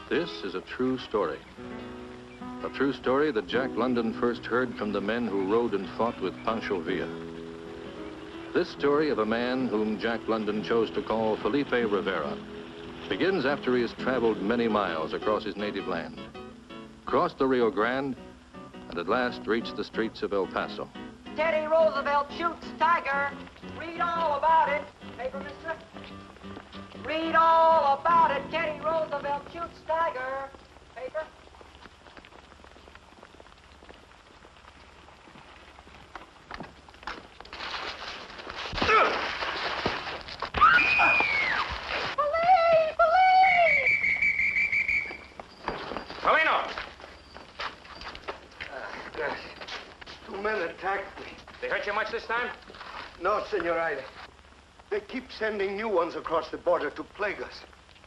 This is a true story. A true story that Jack London first heard from the men who rode and fought with Pancho Villa. This story of a man whom Jack London chose to call Felipe Rivera begins after he has traveled many miles across his native land, crossed the Rio Grande, and at last reached the streets of El Paso. Teddy Roosevelt shoots Tiger. Read all about it. Paper, mister? Read all about it. Teddy Roosevelt shoots Tiger. Paper? Men attacked me. They hurt you much this time? No, Senorita. They keep sending new ones across the border to plague us.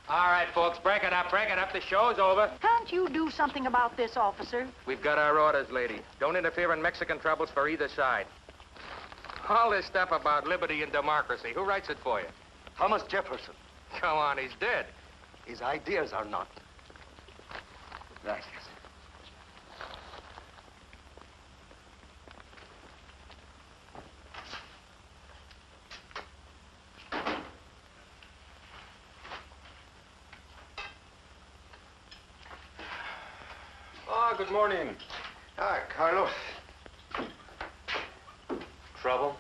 All right, folks, break it up, break it up. The show's over. Can't you do something about this, officer? We've got our orders, lady. Don't interfere in Mexican troubles for either side. All this stuff about liberty and democracy, who writes it for you? Thomas Jefferson. Come on, he's dead. His ideas are not. Gracias. Good morning. Ah, Carlos. Trouble?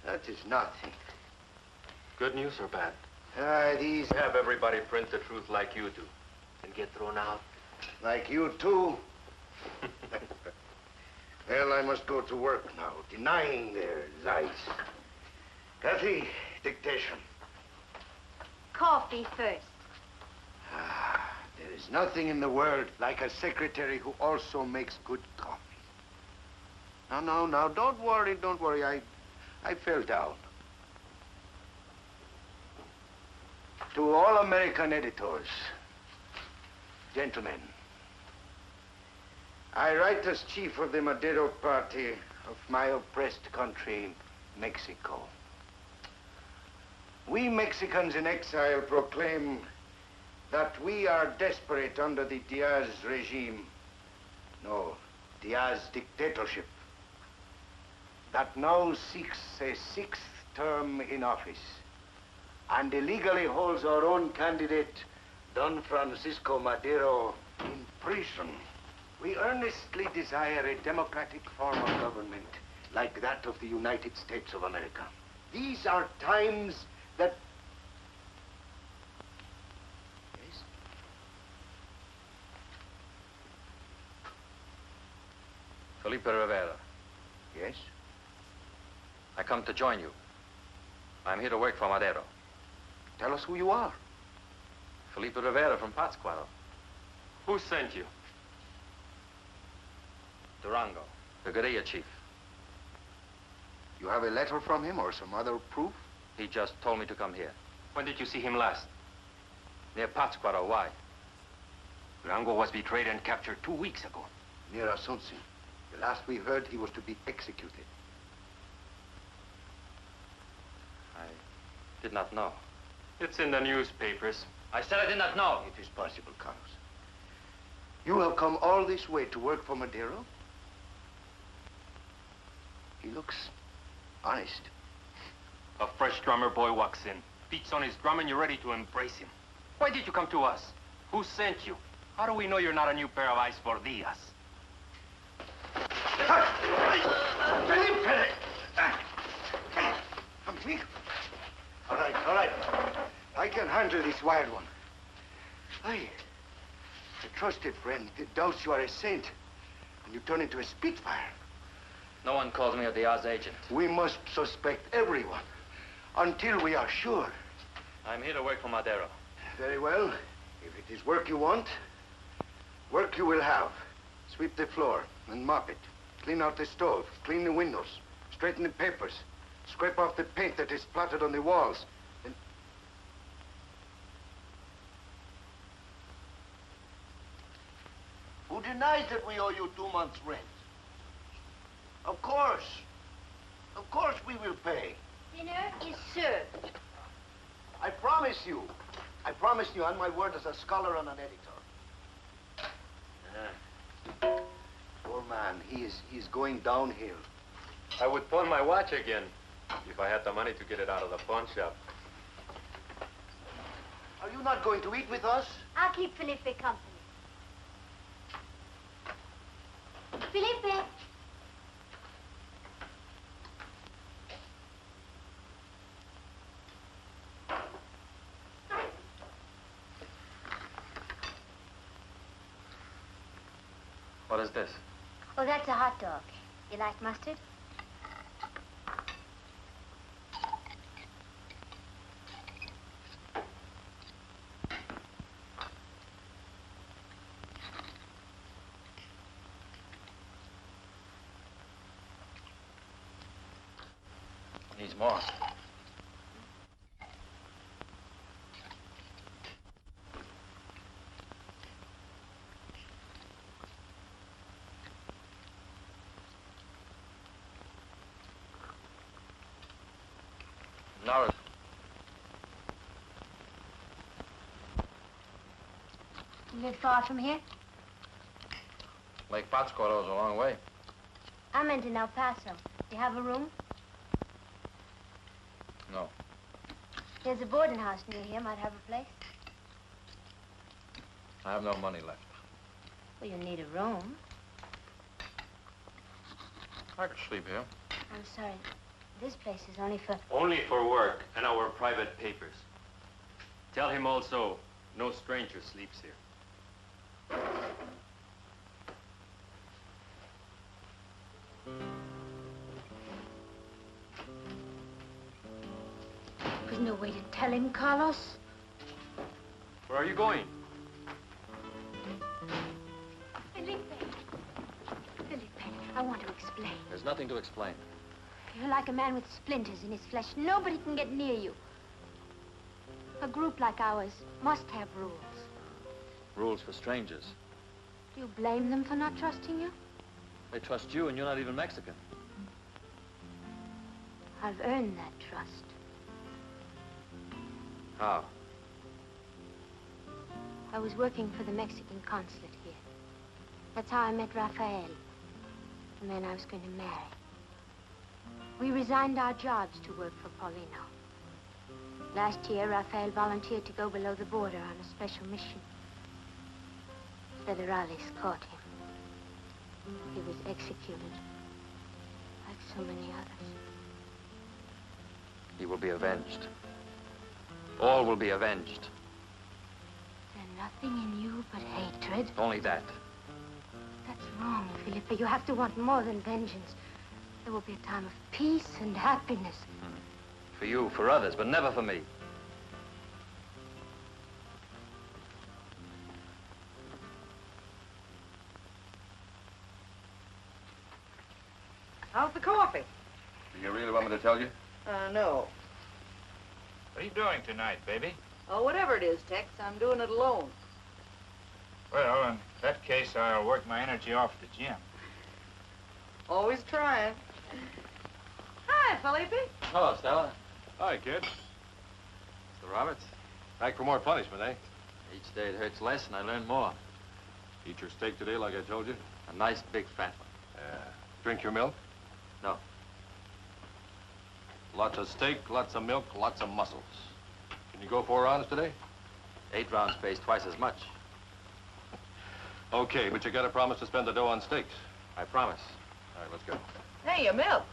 That is nothing. Good news or bad? These... Have everybody print the truth like you do and get thrown out. Like you, too. Well, I must go to work now, denying their lies. Kathy, dictation. Coffee first. There is nothing in the world like a secretary who also makes good coffee. Now, don't worry. I fell down. To all American editors, gentlemen, I write as chief of the Madero party of my oppressed country, Mexico. We Mexicans in exile proclaim that we are desperate under the Diaz regime. No, Diaz dictatorship. That now seeks a 6th term in office and illegally holds our own candidate, Don Francisco Madero, in prison. We earnestly desire a democratic form of government like that of the United States of America. These are times that... Yes? Felipe Rivera. Yes? I come to join you. I'm here to work for Madero. Tell us who you are. Felipe Rivera from Pátzcuaro. Who sent you? Durango, the guerrilla chief. You have a letter from him or some other proof? He just told me to come here. When did you see him last? Near Pátzcuaro. Why? Durango was betrayed and captured 2 weeks ago. Near Asuncion. The last we heard, he was to be executed. I did not know. It's in the newspapers. I said I did not know. It is possible, Carlos. You have come all this way to work for Madero? He looks honest. A fresh drummer boy walks in, beats on his drum, and you're ready to embrace him. Why did you come to us? Who sent you? How do we know you're not a new pair of eyes for Diaz? All right. I can handle this wild one. A trusted friend doubts you are a saint, and you turn into a spitfire. No one calls me a Diaz agent. We must suspect everyone until we are sure. I'm here to work for Madero. Very well. If it is work you want, work you will have. Sweep the floor and mop it. Clean out the stove. Clean the windows. Straighten the papers. Scrape off the paint that is splattered on the walls. Then... Who denies that we owe you 2 months' rent? Of course. Of course we will pay. Dinner is served. I promise you. I promise you on my word as a scholar and an editor. Poor man, he's going downhill. I would pawn my watch again if I had the money to get it out of the pawn shop. Are you not going to eat with us? I'll keep Felipe company. Felipe! What is this? Oh, that's a hot dog. You like mustard? Needs more. Now, You live far from here? Lake Pátzcuaro is a long way. I meant in El Paso. Do you have a room? No. There's a boarding house near here. Might have a place. I have no money left. Well, you need a room. I could sleep here. I'm sorry. This place is only for... Only for work and our private papers. Tell him also, no stranger sleeps here. There's no way to tell him, Carlos. Where are you going? Felipe. Felipe, I want to explain. There's nothing to explain. You're like a man with splinters in his flesh. Nobody can get near you. A group like ours must have rules. Rules for strangers. Do you blame them for not trusting you? They trust you, and you're not even Mexican. I've earned that trust. How? I was working for the Mexican consulate here. That's how I met Rafael, the man I was going to marry. We resigned our jobs to work for Paulino. Last year, Rafael volunteered to go below the border on a special mission. Federales caught him. He was executed, like so many others. He will be avenged. All will be avenged. There's nothing in you but hatred. Only that. That's wrong, Felipe. You have to want more than vengeance. There will be a time of peace and happiness. For you, for others, but never for me. How's the coffee? Do you really want me to tell you? No. What are you doing tonight, baby? Oh, whatever it is, Tex, I'm doing it alone. Well, in that case, I'll work my energy off at the gym. Always trying. Hi, Felipe. Hello, Stella. Hi, kid. Mr. Roberts. Back for more punishment, eh? Each day it hurts less, and I learn more. Eat your steak today like I told you? A nice big fat one. Drink your milk? No. Lots of steak, lots of milk, lots of muscles. Can you go 4 rounds today? 8 rounds pays twice as much. Okay, but you gotta promise to spend the dough on steaks. I promise. All right, let's go. Hey, your milk.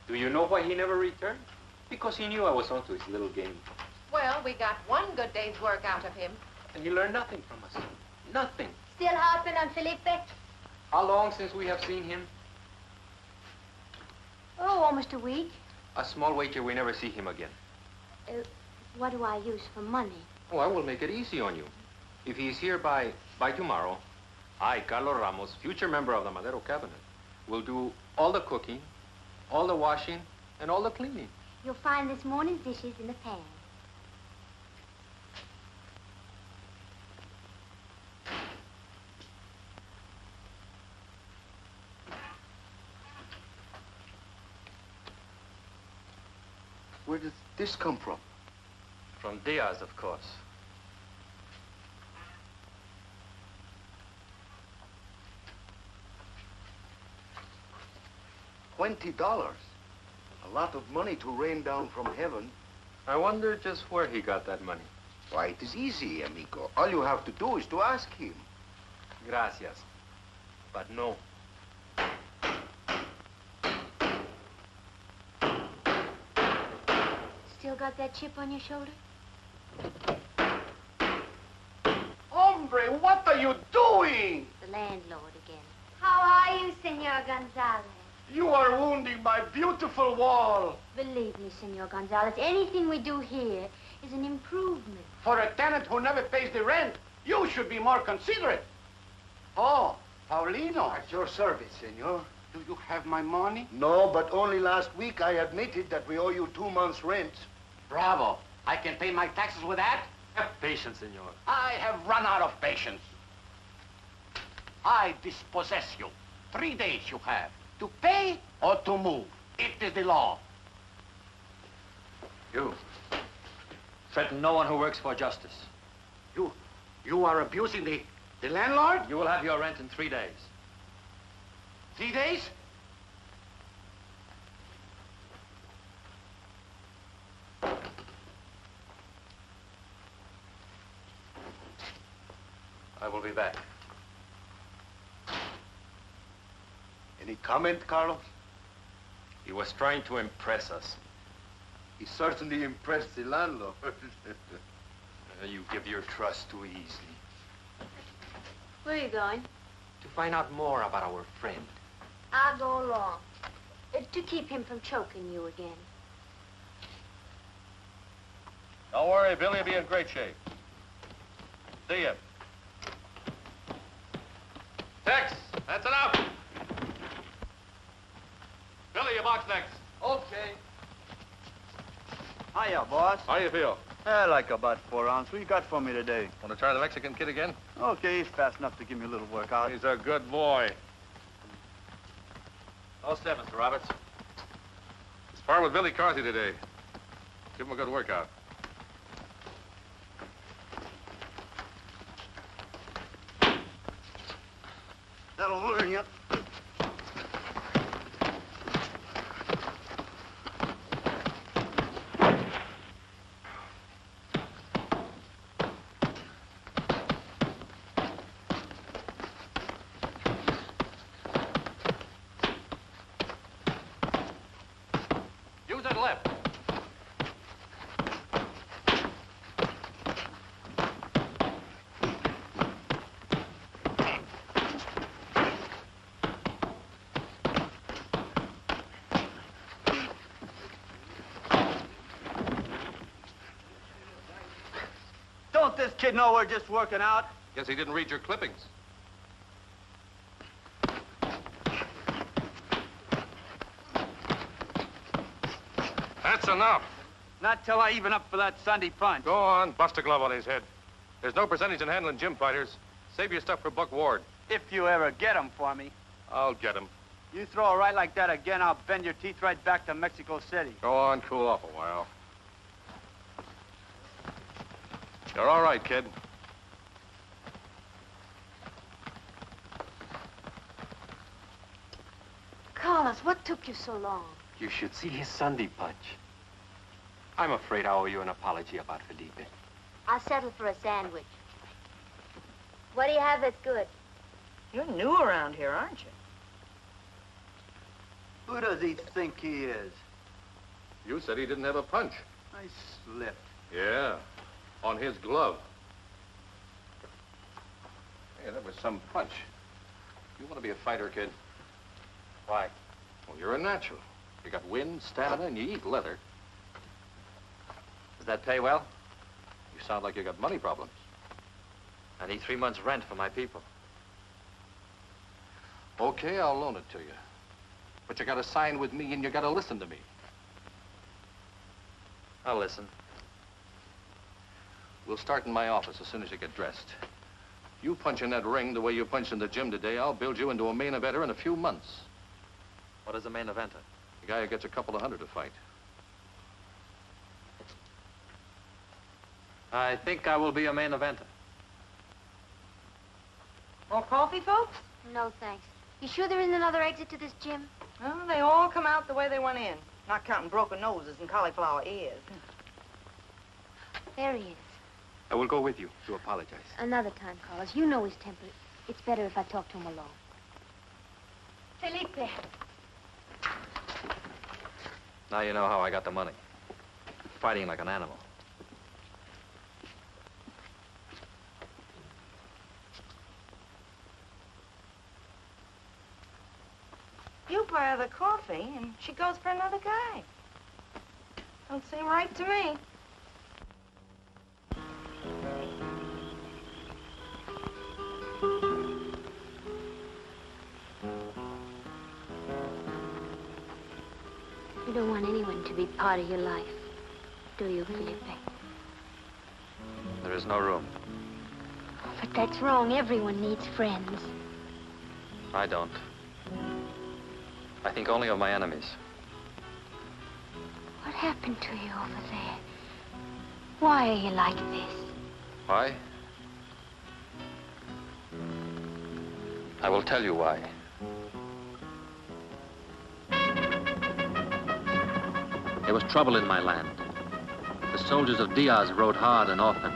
Do you know why he never returned? Because he knew I was onto his little game. Well, we got one good day's work out of him. And he learned nothing from us. Nothing. Still harping on Felipe? How long since we have seen him? Oh, almost a week. A small wager we never see him again. What do I use for money? Oh, I will make it easy on you. If he's here by tomorrow, I, Carlos Ramos, future member of the Madero cabinet, will do all the cooking, all the washing, and all the cleaning. You'll find this morning's dishes in the pan. Where did this come from? From Diaz, of course. $20. A lot of money to rain down from heaven. I wonder just where he got that money. Why, it is easy, amigo. All you have to do is to ask him. Gracias. But no. Still got that chip on your shoulder? Hombre, what are you doing? The landlord again. How are you, Senor Gonzalez? You are wounding my beautiful wall. Believe me, Senor Gonzalez, anything we do here is an improvement. For a tenant who never pays the rent, you should be more considerate. Oh, Paulino. At your service, senor. Do you have my money? No, but only last week I admitted that we owe you 2 months' rent. Bravo. I can pay my taxes with that? Have patience, senor. I have run out of patience. I dispossess you. 3 days you have. To pay or to move. It is the law. You. Threaten no one who works for justice. You are abusing the landlord? You will have your rent in 3 days. 3 days? I will be back. Any comment, Carlos? He was trying to impress us. He certainly impressed the landlord. You give your trust too easily. Where are you going? To find out more about our friend. I'll go along. To keep him from choking you again. Don't worry, Billy will be in great shape. See ya. Tex, that's enough. Billy, your box next. Okay. Hiya, boss. How you feel? Like about 4 ounces. What you got for me today? Want to try the Mexican kid again? Okay, he's fast enough to give me a little workout. He's a good boy. All set, Mr. Roberts. Spar with Billy Carthy today. Give him a good workout. That'll learn you. Use that left. Don't this kid know we're just working out? Guess he didn't read your clippings. That's enough. Not till I even up for that Sunday punch. Go on, bust a glove on his head. There's no percentage in handling gym fighters. Save your stuff for Buck Ward. If you ever get him for me. I'll get him. You throw a right like that again, I'll bend your teeth right back to Mexico City. Go on, cool off a while. You're all right, kid. Carlos, what took you so long? You should see his Sunday punch. I'm afraid I owe you an apology about Felipe. I'll settle for a sandwich. What do you have that's good? You're new around here, aren't you? Who does he think he is? You said he didn't have a punch. I slipped. Yeah, on his glove. Hey, that was some punch. You want to be a fighter, kid? Why? Well, you're a natural. You got wind, stamina, and you eat leather. Does that pay well? You sound like you got money problems. I need 3 months' rent for my people. Okay, I'll loan it to you. But you gotta sign with me and you gotta listen to me. I'll listen. We'll start in my office as soon as you get dressed. You punch in that ring the way you punched in the gym today, I'll build you into a main eventer in a few months. What is a main eventer? The guy who gets a couple of hundred to fight. I think I will be a main eventer. More coffee, folks? No, thanks. You sure there isn't another exit to this gym? Well, they all come out the way they went in. Not counting broken noses and cauliflower ears. There he is. I will go with you to apologize. Another time, Carlos. You know his temper. It's better if I talk to him alone. Felipe. Now you know how I got the money. Fighting like an animal. You buy her the coffee, and she goes for another guy. Don't seem right to me. You don't want anyone to be part of your life, do you, Felipe? There is no room. But that's wrong. Everyone needs friends. I don't. I think only of my enemies. What happened to you over there? Why are you like this? Why? I will tell you why. There was trouble in my land. The soldiers of Diaz rode hard and often.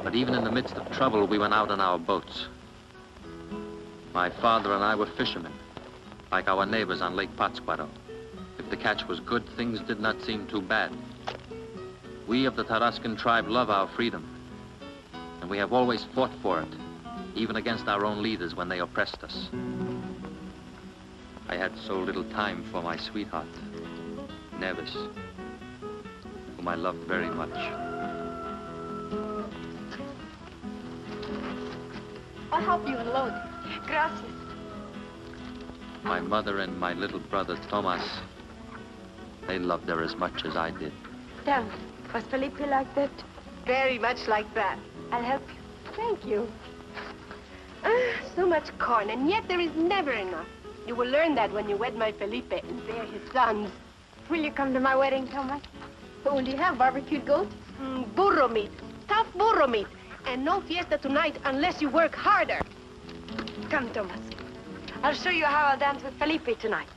But even in the midst of trouble, we went out on our boats. My father and I were fishermen, like our neighbors on Lake Pátzcuaro. If the catch was good, things did not seem too bad. We of the Tarascan tribe love our freedom, and we have always fought for it, even against our own leaders when they oppressed us. I had so little time for my sweetheart, Neves, whom I loved very much. I'll help you unload. Gracias. My mother and my little brother, Tomas, they loved her as much as I did. Tell me, was Felipe like that? Very much like that. I'll help you. Thank you. So much corn, and yet there is never enough. You will learn that when you wed my Felipe and bear his sons. Will you come to my wedding, Thomas? What will you have, barbecued goat? Burro meat. Tough burro meat. And no fiesta tonight unless you work harder. Come, Thomas. I'll show you how I'll dance with Felipe tonight.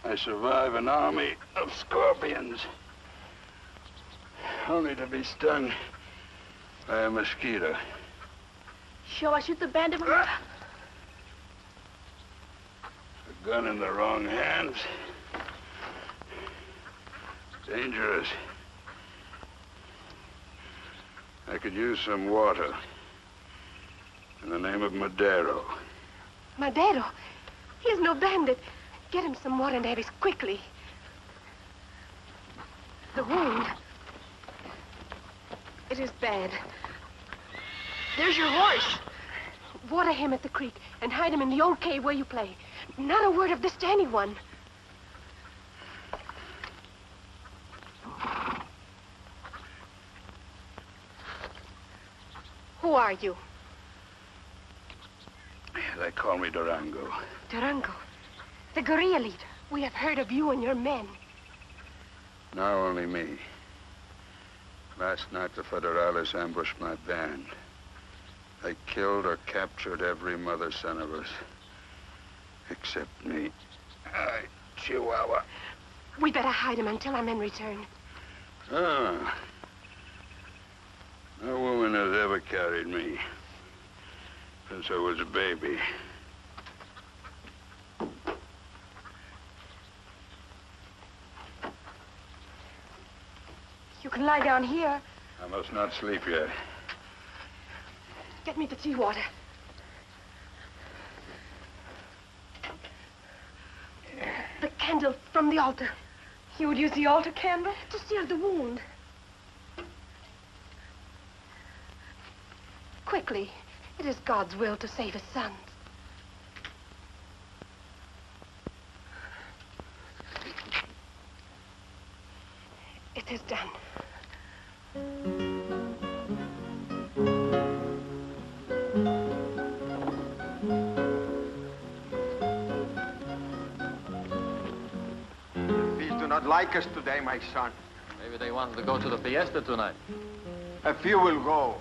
I survive an army of scorpions, only to be stung by a mosquito. Shall I shoot the bandit? A gun in the wrong hands. Dangerous. I could use some water. In the name of Madero. Madero? He is no bandit. Get him some water, Neves, quickly. The wound. It is bad. There's your horse. Water him at the creek and hide him in the old cave where you play. Not a word of this to anyone. Who are you? They call me Durango. Durango. The guerrilla leader. We have heard of you and your men. Now only me. Last night, the Federales ambushed my band. They killed or captured every mother son of us. Except me. Chihuahua. We better hide him until our men return. Ah. No woman has ever carried me since I was a baby. You can lie down here. I must not sleep yet. Get me the tea water. candle from the altar. You would use the altar candle? To seal the wound. Quickly. It is God's will to save his sons. It is done. These do not like us today, my son. Maybe they wanted to go to the fiesta tonight. A few will go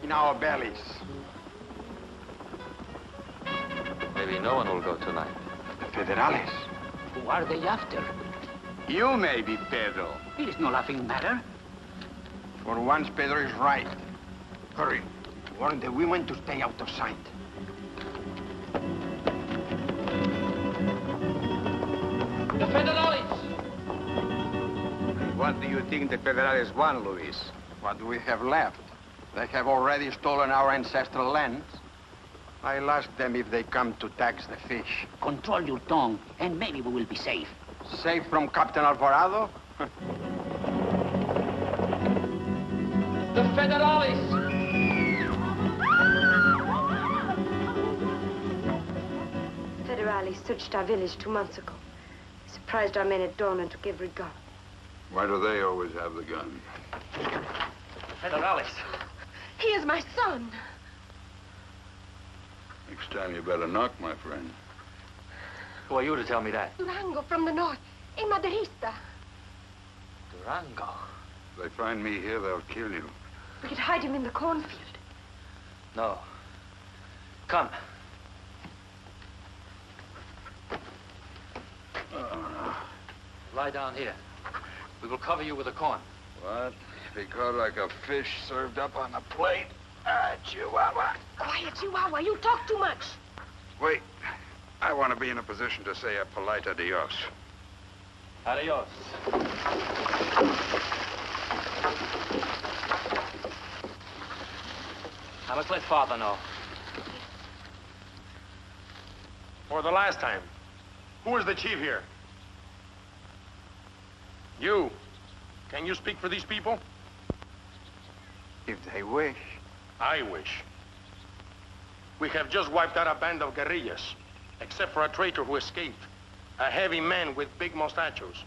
in our bellies. Maybe no one will go tonight. The Federales. Who are they after? You may be Pedro. It is no laughing matter. For once, Pedro is right. Hurry. Warn the women to stay out of sight. The Federales! What do you think the Federales want, Luis? What do we have left? They have already stolen our ancestral lands. I'll ask them if they come to tax the fish. Control your tongue, and maybe we will be safe. Safe from Captain Alvarado? The Federales! Federales searched our village 2 months ago. Surprised our men at dawn and took every gun. Why do they always have the gun? Federales! He is my son! Next time you better knock, my friend. Who are you to tell me that? Durango from the north, a Maderista. Durango. If they find me here, they'll kill you. We could hide him in the cornfield. No. Come. Lie down here. We will cover you with the corn. What? Be caught like a fish served up on a plate? Ah, Chihuahua. Quiet, Chihuahua. You talk too much. Wait. I want to be in a position to say a polite adios. Adios. I must let Father know. For the last time, who is the chief here? You. Can you speak for these people? If they wish. I wish. We have just wiped out a band of guerrillas, except for a traitor who escaped. A heavy man with big mustachos.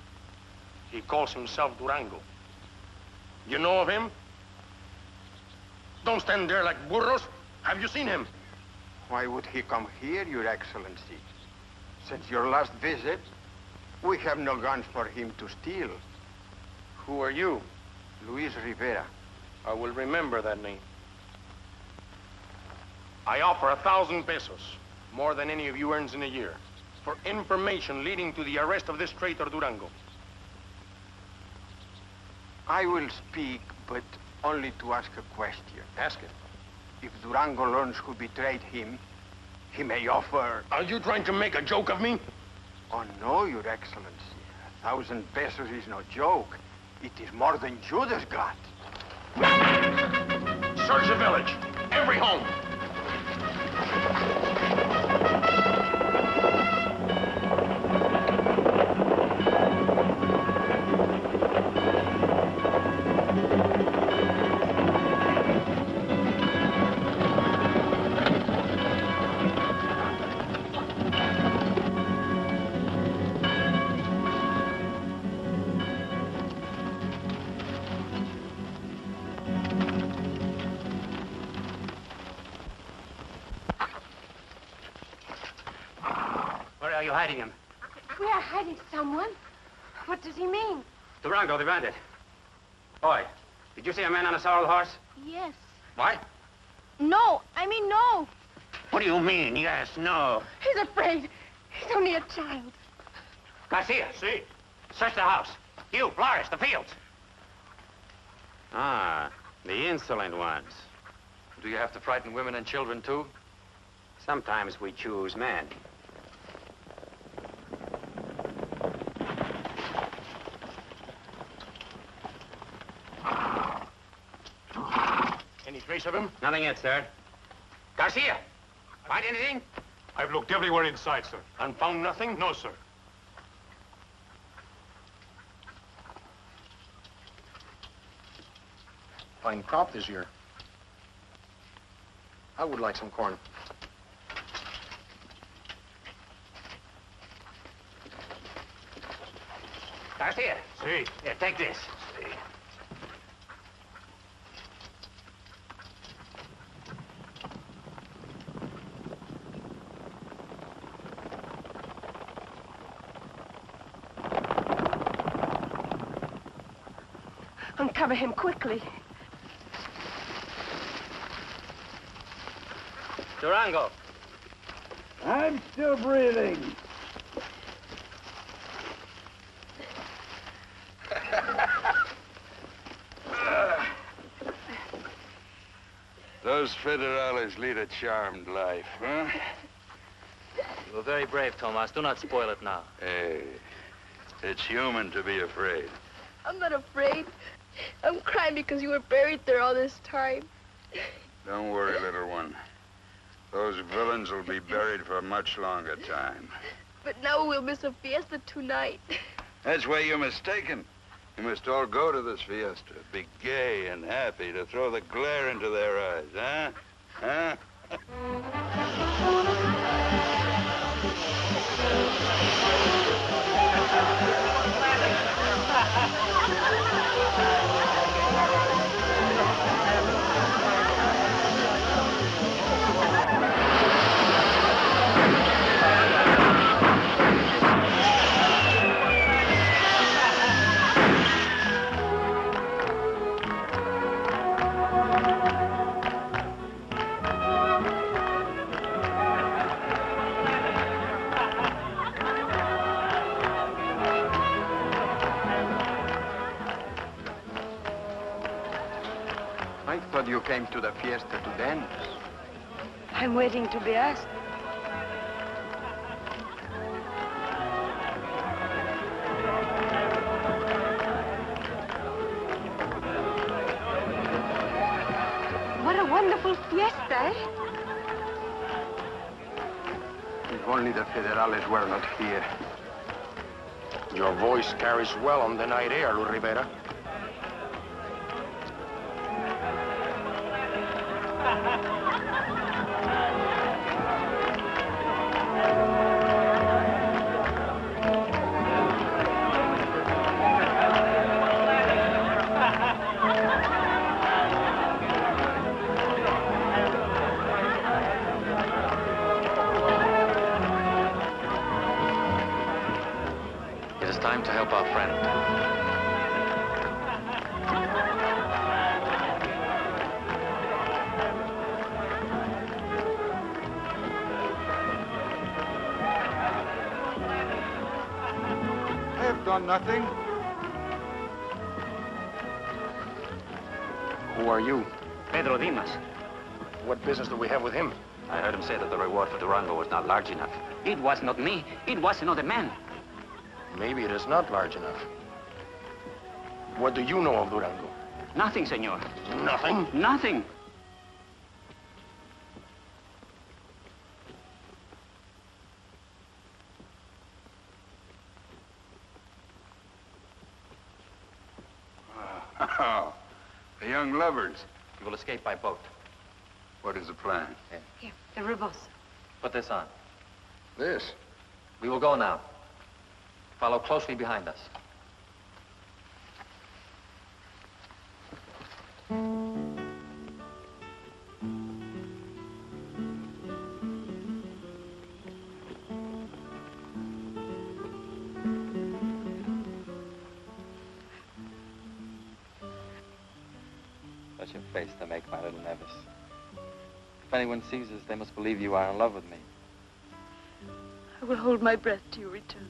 He calls himself Durango. You know of him? Don't stand there like burros. Have you seen him? Why would he come here, Your Excellency? Since your last visit, we have no guns for him to steal. Who are you? Luis Rivera. I will remember that name. I offer 1,000 pesos, more than any of you earns in a year, for information leading to the arrest of this traitor Durango. I will speak, but only to ask a question. Ask it. If Durango learns who betrayed him, he may offer... Are you trying to make a joke of me? Oh, no, Your Excellency. 1,000 pesos is no joke. It is more than Judas got. Search the village. Every home. Where are you hiding him? We are hiding someone. What does he mean? Durango, the bandit. Boy, did you see a man on a sorrel horse? Yes. What? No, I mean no. What do you mean, yes, no? He's afraid. He's only a child. Garcia. See. Search the house. You, Flores, the fields. Ah, the insolent ones. Do you have to frighten women and children, too? Sometimes we choose men. Any trace of him? Nothing yet, sir. Garcia, find anything? I've looked everywhere inside, sir. And found nothing? No, sir. Fine crop this year. I would like some corn. Garcia. See. Here, take this. See. Uncover him quickly. Durango. I'm still breathing. Those federales lead a charmed life, huh? You were very brave, Tomas. Do not spoil it now. Hey, it's human to be afraid. I'm not afraid. I'm crying because you were buried there all this time. Don't worry, little one. Those villains will be buried for a much longer time. But now we'll miss a fiesta tonight. That's where you're mistaken. You must all go to this fiesta. Be gay and happy to throw the glare into their eyes, huh? Huh? I thought you came to the fiesta to dance. I'm waiting to be asked. What a wonderful fiesta, eh? If only the federales were not here. Your voice carries well on the night air, Lu Rivera. It is time to help our friend. I have done nothing. Who are you? Pedro Dimas. What business do we have with him? I heard him say that the reward for Durango was not large enough. It was not me. It was another man. Maybe it is not large enough. What do you know of Durango? Nothing, senor. Nothing? Nothing. Oh, the young lovers. You will escape by boat. What is the plan? Here, the rebozo. Put this on. This? We will go now. Follow closely behind us. Such a face to make, my little Nevis. If anyone sees us, they must believe you are in love with me. I will hold my breath till you return.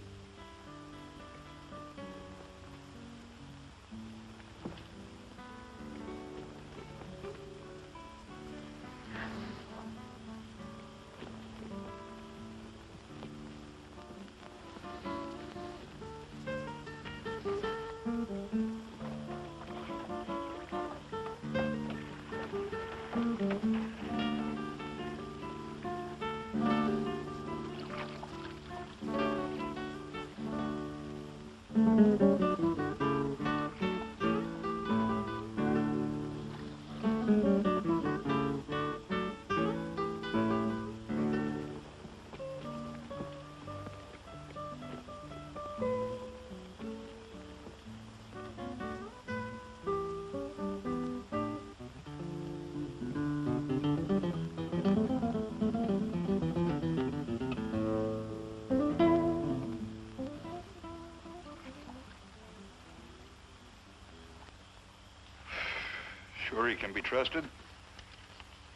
Sure he can be trusted?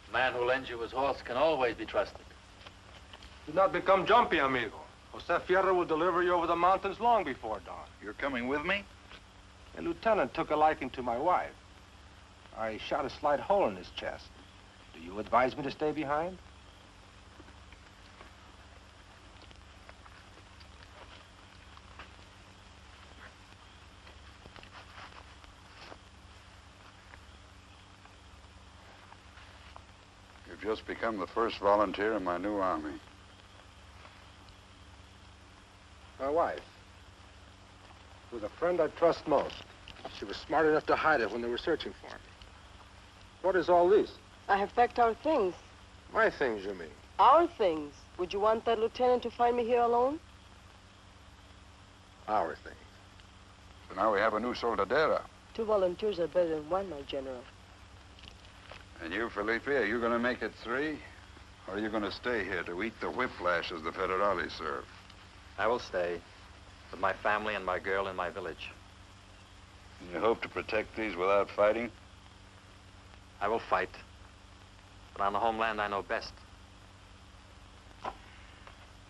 The man who lends you his horse can always be trusted. Do not become jumpy, amigo. Jose Fierro will deliver you over the mountains long before dawn. You're coming with me? A lieutenant took a liking to my wife. I shot a slight hole in his chest. Do you advise me to stay behind? You've just become the first volunteer in my new army. My wife. Was a friend I trust most. She was smart enough to hide it when they were searching for me. What is all this? I have packed our things. My things, you mean? Our things. Would you want that lieutenant to find me here alone? Our things. So now we have a new soldadera. 2 volunteers are better than 1, my general. And you, Felipe, are you going to make it 3? Or are you going to stay here to eat the whiplashes the Federales serve? I will stay with my family and my girl in my village. And you hope to protect these without fighting? I will fight. But on the homeland, I know best.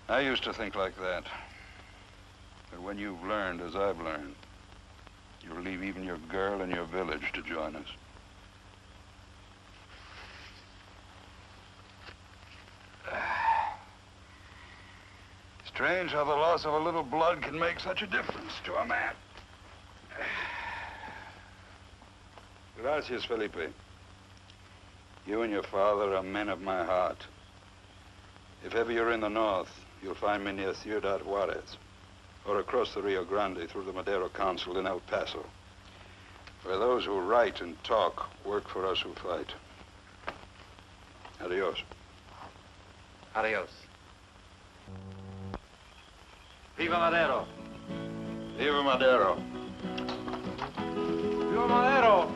I used to think like that. But when you've learned, as I've learned, you'll leave even your girl and your village to join us. Strange how the loss of a little blood can make such a difference to a man. Gracias, Felipe. You and your father are men of my heart. If ever you're in the north, you'll find me near Ciudad Juarez, or across the Rio Grande through the Madero Consul in El Paso, where those who write and talk work for us who fight. Adios. Adios. Viva Madero. Viva Madero. Viva Madero.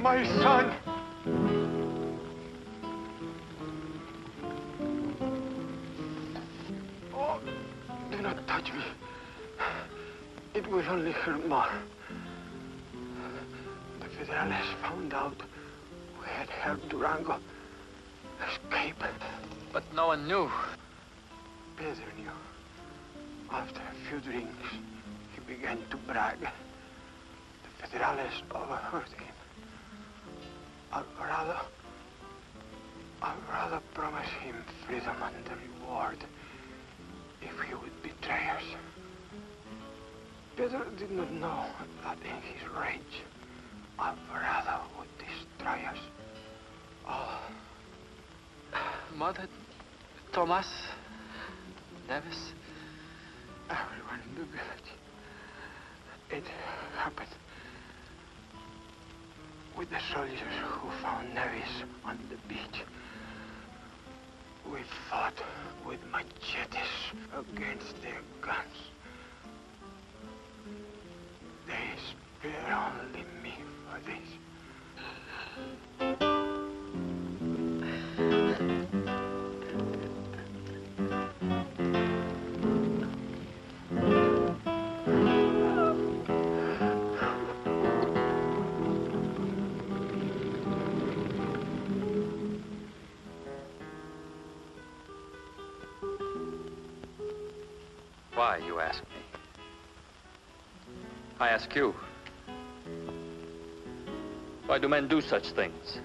My son! Oh, do not touch me. It will only hurt more. The Federales found out we had helped Durango escape. But no one knew. Pedro knew. After a few drinks, he began to brag. The Federales overheard him. I'd rather promise him freedom and the reward if he would betray us. Pedro did not know that in his rage, Alvarado would destroy us. Oh. Mother, Tomas, Neves, Everyone in the village. It happened with the soldiers who found Neves on the beach. We fought with machetes against their guns. They spare only me for this. Why, you ask me? I ask you. Why do men do such things?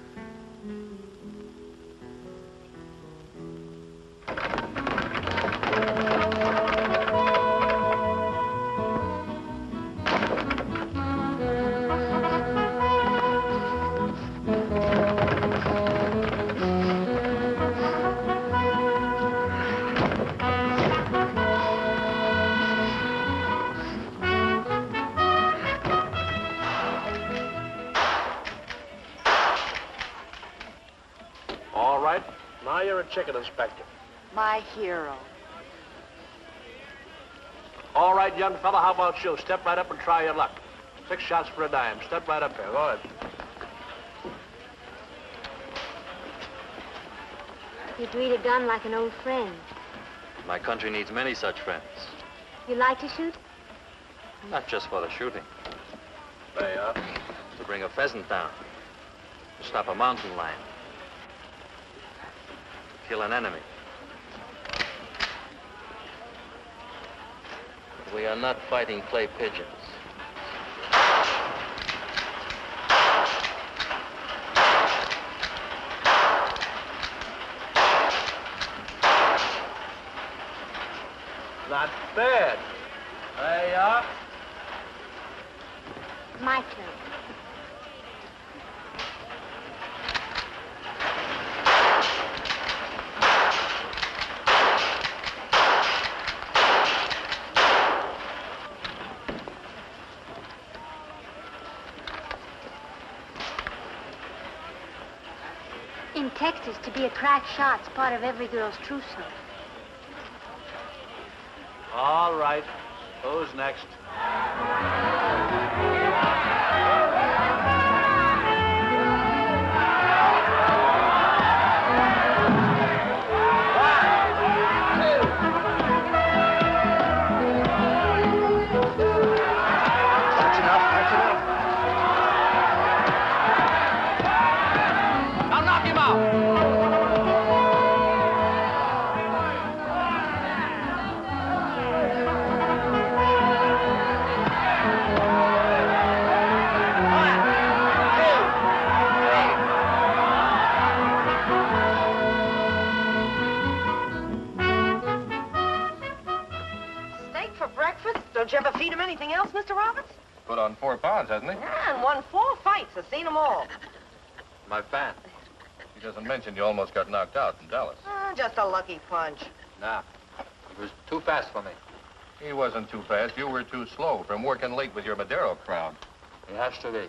All right. Now you're a chicken inspector. My hero. All right, young fella, how about you? Step right up and try your luck. 6 shots for a dime. Step right up there. Go ahead. You treat a gun like an old friend. My country needs many such friends. You like to shoot? Not just for the shooting. There you are. To bring a pheasant down. To stop a mountain lion. Kill an enemy. We are not fighting clay pigeons. Not bad. There you are. My turn. In Texas, to be a crack shot's part of every girl's trousseau. All right. Who's next? Don't you ever feed him anything else, Mr. Roberts? Put on 4 pounds, hasn't he? Yeah, and won 4 fights. I've seen them all. My fan. He doesn't mention you almost got knocked out in Dallas. Just a lucky punch. Nah. He was too fast for me. He wasn't too fast. You were too slow from working late with your Madero crowd. He has to be.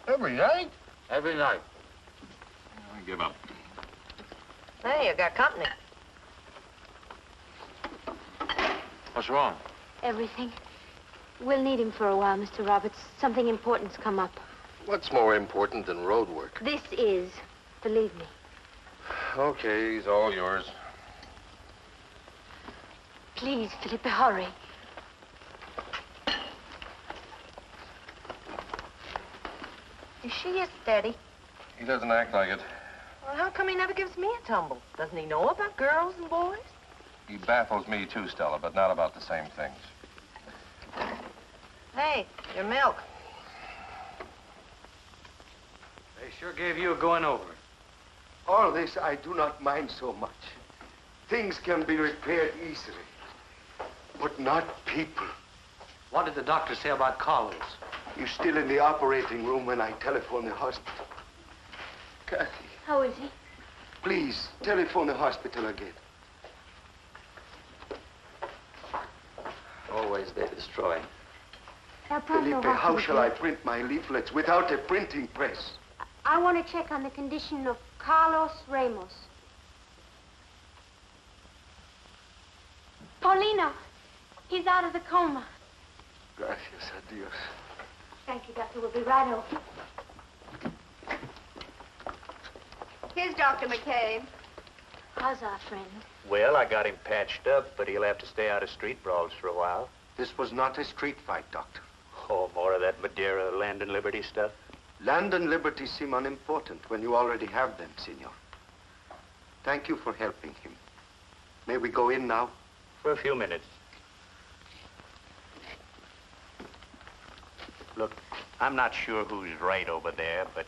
Every night? Every night. I give up. Hey, you got company. What's wrong? Everything. We'll need him for a while, Mr. Roberts. Something important's come up. What's more important than road work? This is. Believe me. Okay, he's all yours. Please, Philip, hurry. Is she a steady? He doesn't act like it. Well, how come he never gives me a tumble? Doesn't he know about girls and boys? He baffles me too, Stella, but not about the same things. Hey, your milk. They sure gave you a going over. All this I do not mind so much. Things can be repaired easily. But not people. What did the doctor say about Carlos? He's still in the operating room when I telephone the hospital. Kathy, How is he? please, telephone the hospital again. Always they destroy. Felipe, how shall I print my leaflets without a printing press? I want to check on the condition of Carlos Ramos. Paulino, he's out of the coma. Gracias a Dios. Thank you, Doctor. We'll be right over. Here's Dr. McCabe. How's our friend? Well, I got him patched up, but he'll have to stay out of street brawls for a while. This was not a street fight, Doctor. Oh, more of that Madeira land and liberty stuff? Land and liberty seem unimportant when you already have them, Senor. Thank you for helping him. May we go in now? For a few minutes. I'm not sure who's right over there, but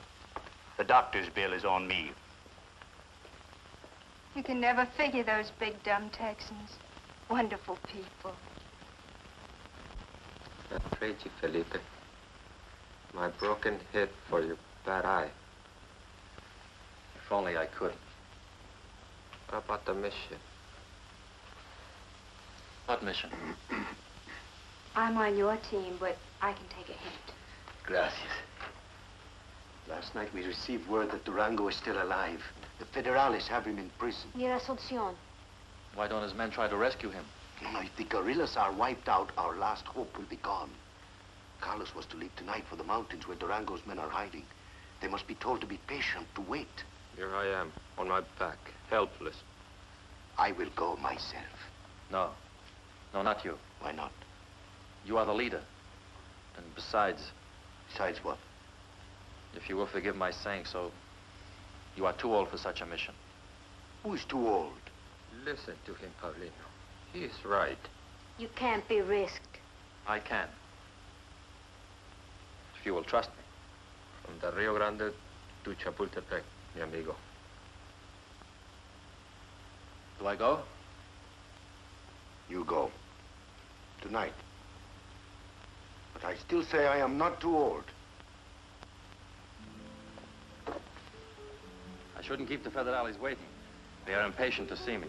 the doctor's bill is on me. You can never figure those big, dumb Texans. Wonderful people. I trade you, Felipe. My broken head for your bad eye. If only I could. What about the mission? What mission? I'm on your team, but I can take a hint. Gracias. Last night we received word that Durango is still alive. The Federales have him in prison. Near Asunción. Why don't his men try to rescue him? If the guerrillas are wiped out, our last hope will be gone. Carlos was to leave tonight for the mountains where Durango's men are hiding. They must be told to be patient, to wait. Here I am, on my back, helpless. I will go myself. No. No, not you. Why not? You are the leader. And besides... Besides what? If you will forgive my saying so, you are too old for such a mission. Who is too old? Listen to him, Paulino. He is right. You can't be risked. I can. If you will trust me. From the Rio Grande to Chapultepec, mi amigo. Do I go? You go. Tonight. But I still say I am not too old. I shouldn't keep the Federales waiting. They are impatient to see me.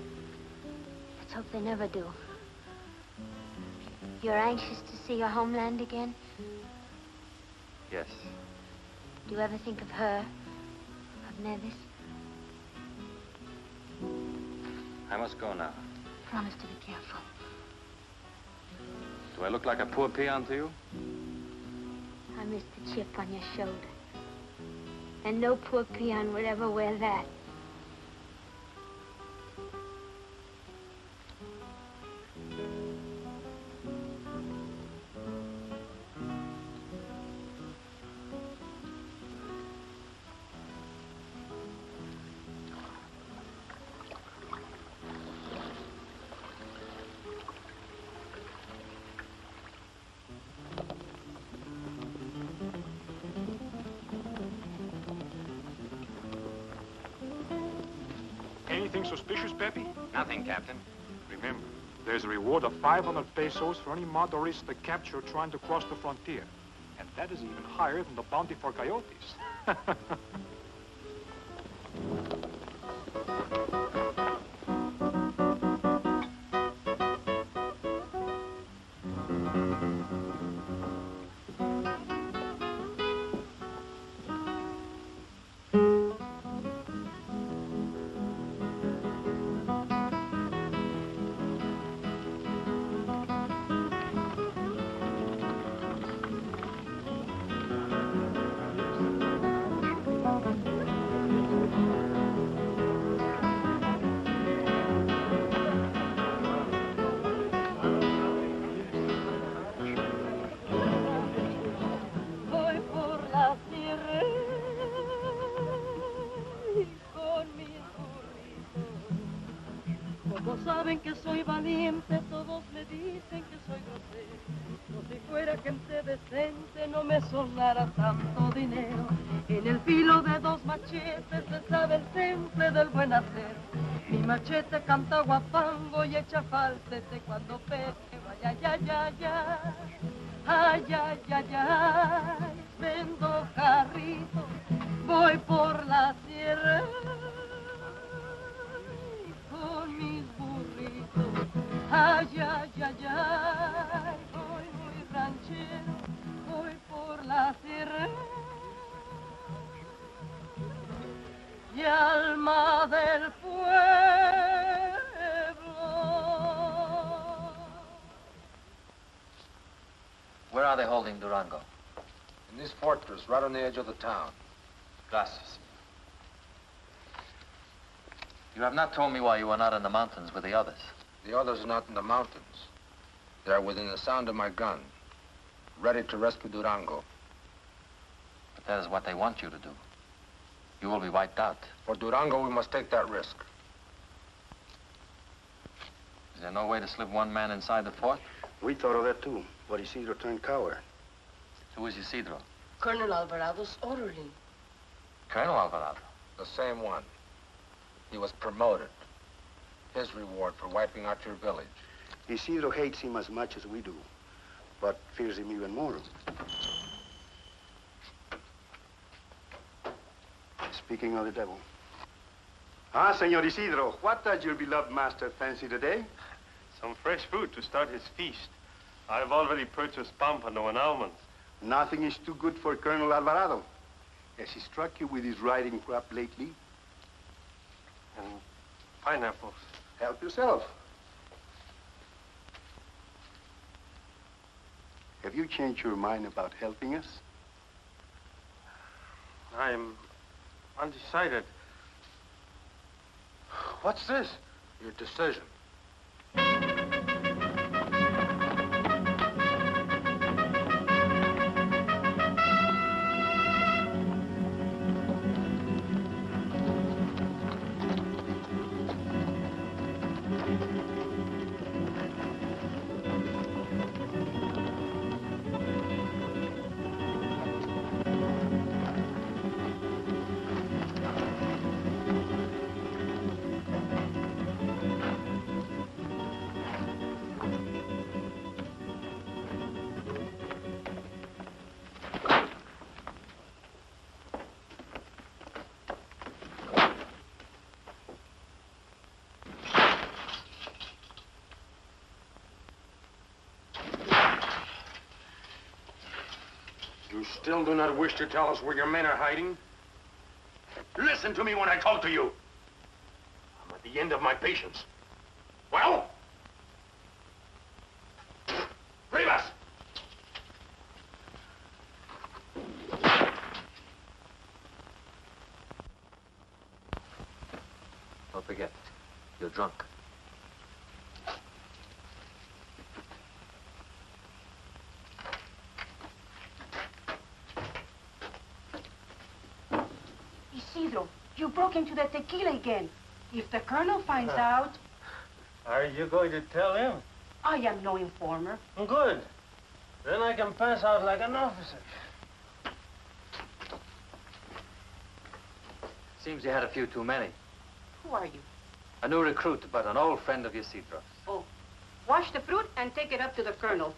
Let's hope they never do. You're anxious to see your homeland again? Yes. Do you ever think of her? Of Nevis? I must go now. Promise to be careful. Do I look like a poor peon to you? I miss the chip on your shoulder. And no poor peon would ever wear that. Anything suspicious, Pepe? Nothing, Captain. Remember, there's a reward of 500 pesos for any motorista captured trying to cross the frontier. And that is even higher than the bounty for coyotes. Saben que soy valiente, todos me dicen que soy grosero. No si fuera gente decente no me sobrara tanto dinero. En el filo de dos machetes se sabe el temple del buen hacer. Mi machete canta guapango y echa falsete cuando pegue. Ay, ay, ay, ay, ay, ay, ay, ay, vendo carrito, voy por la sierra con mis burritos. Ay, ay, ay, ay, voy muy ranchero, voy por la sierra. Y alma del pueblo. Where are they holding Durango? In this fortress, right on the edge of the town. Gracias. You have not told me why you were not in the mountains with the others. The others are not in the mountains. They are within the sound of my gun, ready to rescue Durango. But that is what they want you to do. You will be wiped out. For Durango, we must take that risk. Is there no way to slip one man inside the fort? We thought of that too, but Isidro turned coward. Who is Isidro? Colonel Alvarado's orderly. Colonel Alvarado? The same one. He was promoted. His reward for wiping out your village. Isidro hates him as much as we do, but fears him even more. Speaking of the devil. Ah, Senor Isidro, what does your beloved master fancy today? Some fresh food to start his feast. I've already purchased pampano and almonds. Nothing is too good for Colonel Alvarado. Has he struck you with his riding crop lately? And pineapples. Help yourself. Have you changed your mind about helping us? I'm undecided. What's this? Your decision. You still do not wish to tell us where your men are hiding? Listen to me when I talk to you. I'm at the end of my patience. Well? Rivas! Don't forget, you're drunk. Isidro, you broke into the tequila again. If the colonel finds out... Are you going to tell him? I am no informer. Good. Then I can pass out like an officer. Seems you had a few too many. Who are you? A new recruit, but an old friend of Isidro's. Oh, wash the fruit and take it up to the colonel.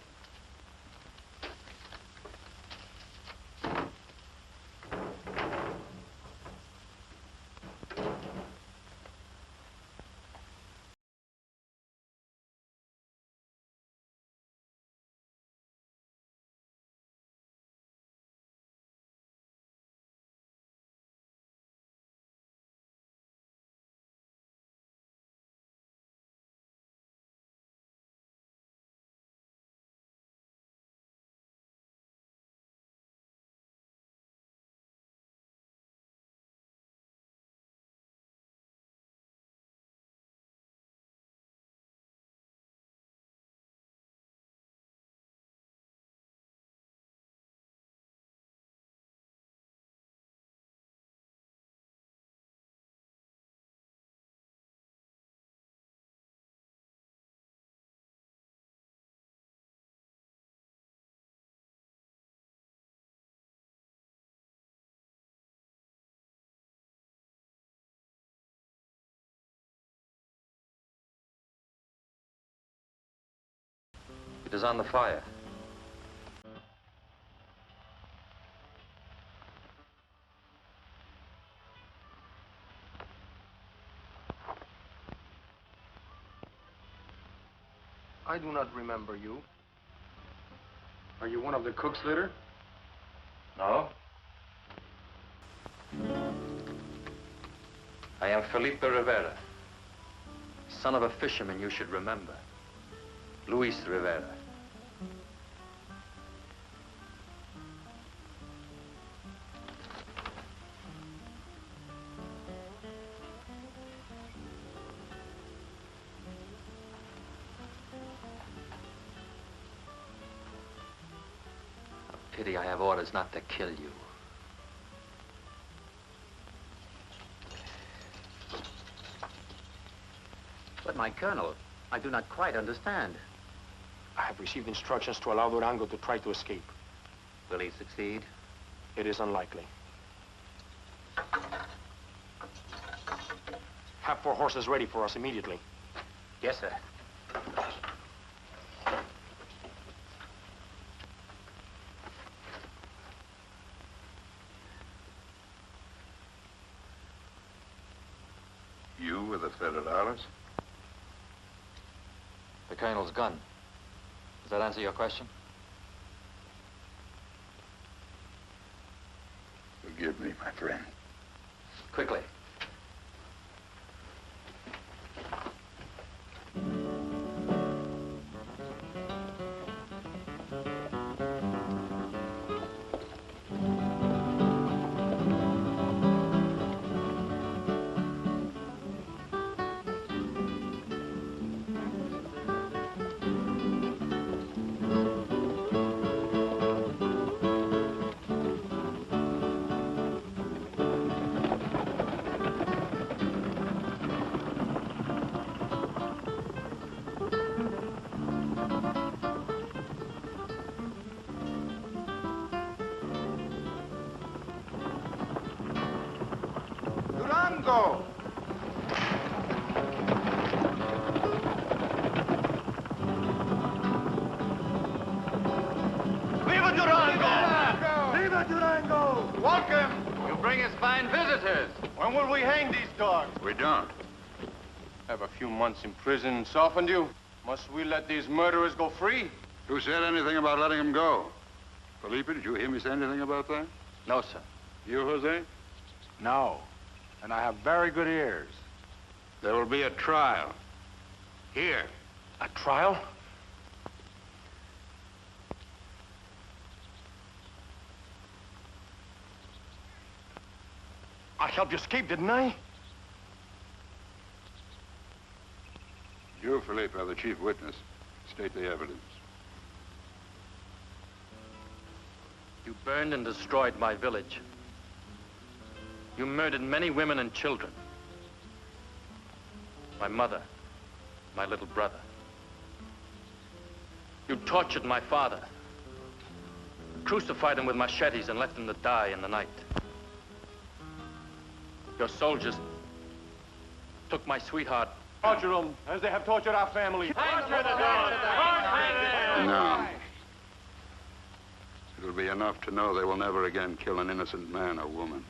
It is on the fire. I do not remember you. Are you one of the cook's litter? No. I am Felipe Rivera, son of a fisherman you should remember. Luis Rivera. A pity I have orders not to kill you. But my colonel, I do not quite understand. I have received instructions to allow Durango to try to escape. Will he succeed? It is unlikely. Have 4 horses ready for us immediately. Yes, sir. You with the Federales? The Colonel's gun. Does that answer your question? Forgive me, my friend. Quickly. Durango! Viva Durango! Viva Durango! Welcome! You bring us fine visitors. When will we hang these dogs? We don't. Have a few months in prison softened you? Must we let these murderers go free? Who said anything about letting him go? Felipe, did you hear me say anything about that? No, sir. You, Jose? No. And I have very good ears. There will be a trial. Here. A trial? I helped you escape, didn't I? You, Felipe, are the chief witness. State the evidence. You burned and destroyed my village. You murdered many women and children. My mother, my little brother. You tortured my father. Crucified him with machetes and left him to die in the night. Your soldiers took my sweetheart. Torture them as they have tortured our family. No. It'll be enough to know they will never again kill an innocent man or woman.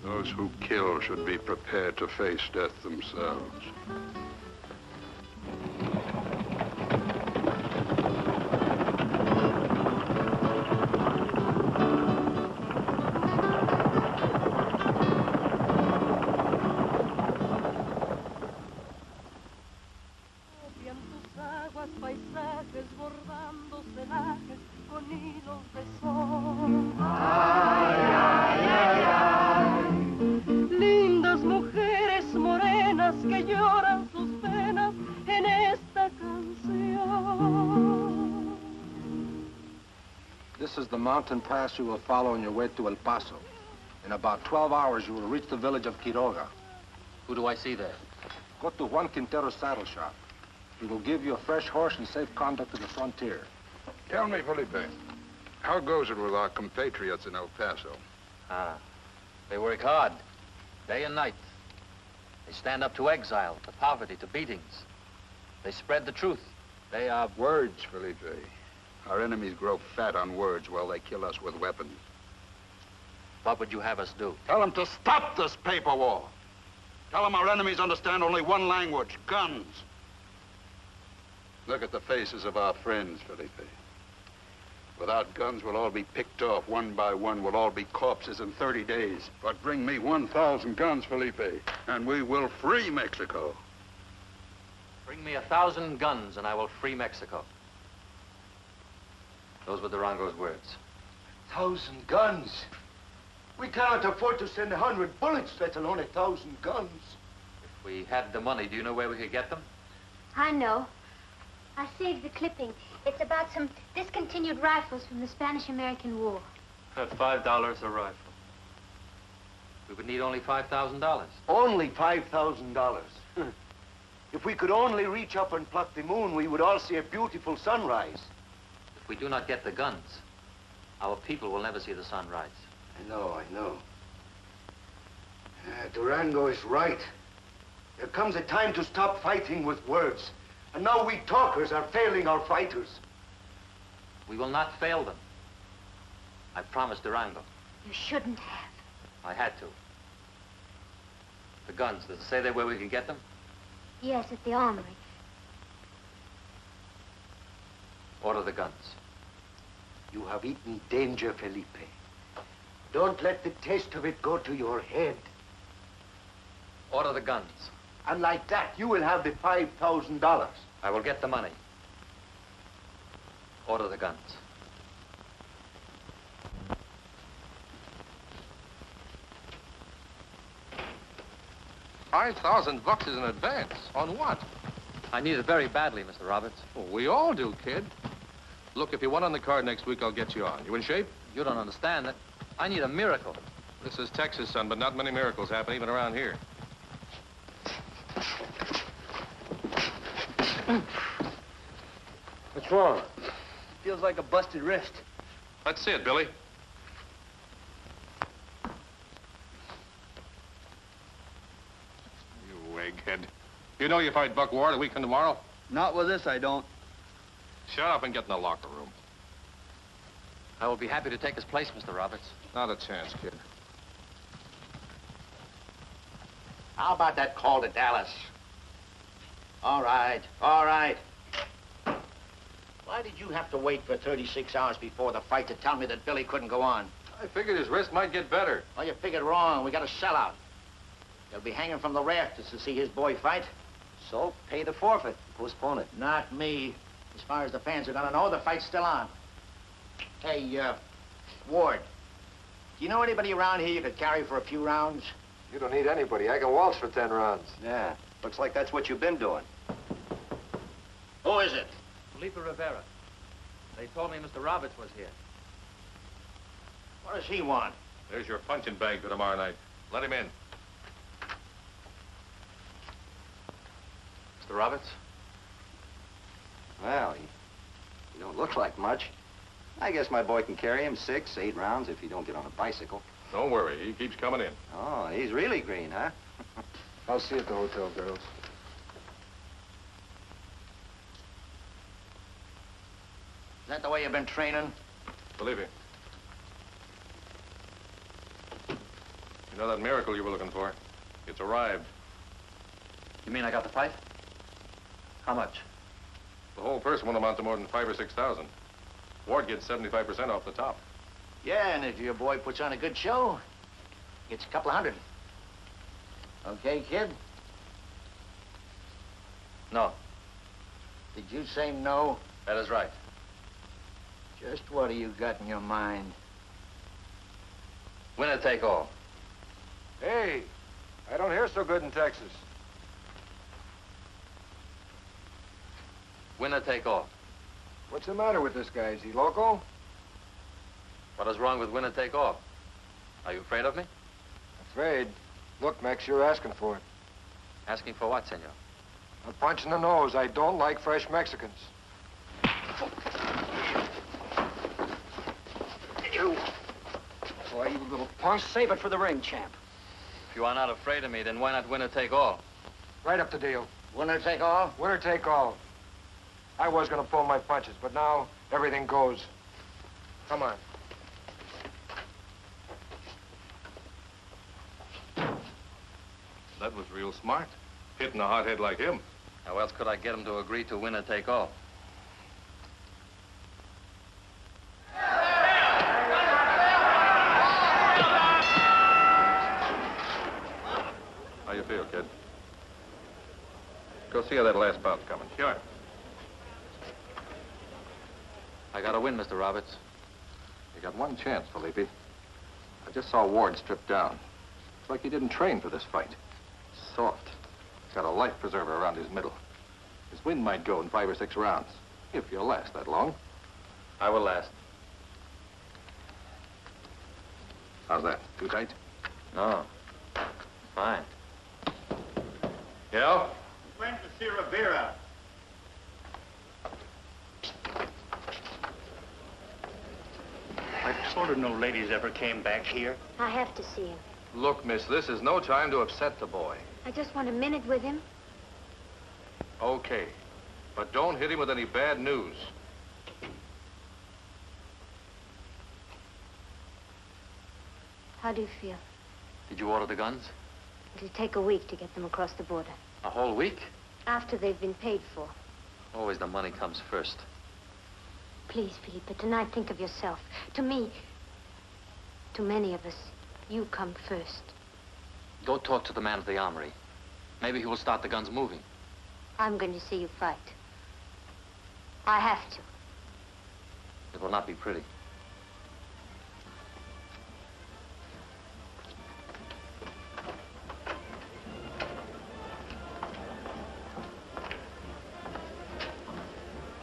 Those who kill should be prepared to face death themselves. This is the mountain pass you will follow on your way to El Paso. In about 12 hours, you will reach the village of Quiroga. Who do I see there? Go to Juan Quintero's saddle shop. He will give you a fresh horse and safe conduct to the frontier. Tell me, Felipe, how goes it with our compatriots in El Paso? They work hard, day and night. They stand up to exile, to poverty, to beatings. They spread the truth. They are... Words, Felipe. Our enemies grow fat on words while they kill us with weapons. What would you have us do? Tell them to stop this paper war. Tell them our enemies understand only one language, guns. Look at the faces of our friends, Felipe. Without guns, we'll all be picked off one by one. We'll all be corpses in 30 days. But bring me 1,000 guns, Felipe, and we will free Mexico. Bring me 1,000 guns and I will free Mexico. Those were Durango's words. 1,000 guns? We cannot afford to send 100 bullets, let alone 1,000 guns. If we had the money, do you know where we could get them? I know. I saved the clipping. It's about some discontinued rifles from the Spanish-American War. At $5 a rifle. We would need only $5,000. Only $5,000. If we could only reach up and pluck the moon, we would all see a beautiful sunrise. If we do not get the guns, our people will never see the sunrise. I know. Durango is right. There comes a time to stop fighting with words. And now we talkers are failing our fighters. We will not fail them. I promised Durango. You shouldn't have. I had to. The guns, does it say there where we can get them? Yes, at the armory. Order the guns. You have eaten danger, Felipe. Don't let the taste of it go to your head. Order the guns. And like that, you will have the $5,000. I will get the money. Order the guns. $5,000 is in advance. On what? I need it very badly, Mr. Roberts. Well, we all do, kid. Look, if you want on the card next week, I'll get you on. You in shape? You don't understand that. I need a miracle. This is Texas, son, but not many miracles happen even around here. What's wrong? Feels like a busted wrist. Let's see it, Billy. You egghead. You know you fight Buck Ward a week from tomorrow? Not with this, I don't. Shut up and get in the locker room. I will be happy to take his place, Mr. Roberts. Not a chance, kid. How about that call to Dallas? All right, all right. Why did you have to wait for 36 hours before the fight to tell me that Billy couldn't go on? I figured his wrist might get better. Well, you figured wrong. We got a sellout. He'll be hanging from the rafters to see his boy fight. So, pay the forfeit. Postpone it. Not me. As far as the fans are gonna know, the fight's still on. Hey, Ward, do you know anybody around here you could carry for a few rounds? You don't need anybody. I can waltz for 10 rounds. Yeah, looks like that's what you've been doing. Who is it? Felipe Rivera. They told me Mr. Roberts was here. What does he want? There's your punching bag for tomorrow night. Let him in. Mr. Roberts? Well, he don't look like much. I guess my boy can carry him 6, 8 rounds if he don't get on a bicycle. Don't worry, he keeps coming in. Oh, he's really green, huh? I'll see you at the hotel, girls. Is that the way you've been training? Believe me. You know that miracle you were looking for? It's arrived. You mean I got the fight? How much? The whole purse won't amount to more than 5,000 or 6,000. Ward gets 75% off the top. Yeah, and if your boy puts on a good show, gets a couple of hundred. Okay, kid? No. Did you say no? That is right. Just what do you got in your mind? Winner take all. Hey, I don't hear so good in Texas. Winner take all. What's the matter with this guy? Is he loco? What is wrong with winner take all? Are you afraid of me? Afraid? Look, Max, you're asking for it. Asking for what, senor? A punch in the nose. I don't like fresh Mexicans. You. Boy, you little punk. Save it for the ring, champ. If you are not afraid of me, then why not winner take all? Right up the deal. Winner take all? Winner take all. I was gonna pull my punches, but now everything goes. Come on. That was real smart. Hitting a hothead like him. How else could I get him to agree to winner take all? How you feel, kid? Go see how that last bout's coming. Sure. I gotta win, Mr. Roberts. You got one chance, Felipe. I just saw Ward stripped down. It's like he didn't train for this fight. Soft. He's got a life preserver around his middle. His wind might go in 5 or 6 rounds, if you'll last that long. I will last. How's that? Too tight? No. Fine. Yeah? Went to see Rivera. I told her no ladies ever came back here. I have to see him. Look, miss, this is no time to upset the boy. I just want a minute with him. Okay. But don't hit him with any bad news. How do you feel? Did you order the guns? It'll take a week to get them across the border. A whole week? After they've been paid for. Always the money comes first. Please, Felipe, tonight think of yourself. To me, to many of us, you come first. Go talk to the man at the armory. Maybe he will start the guns moving. I'm going to see you fight. I have to. It will not be pretty.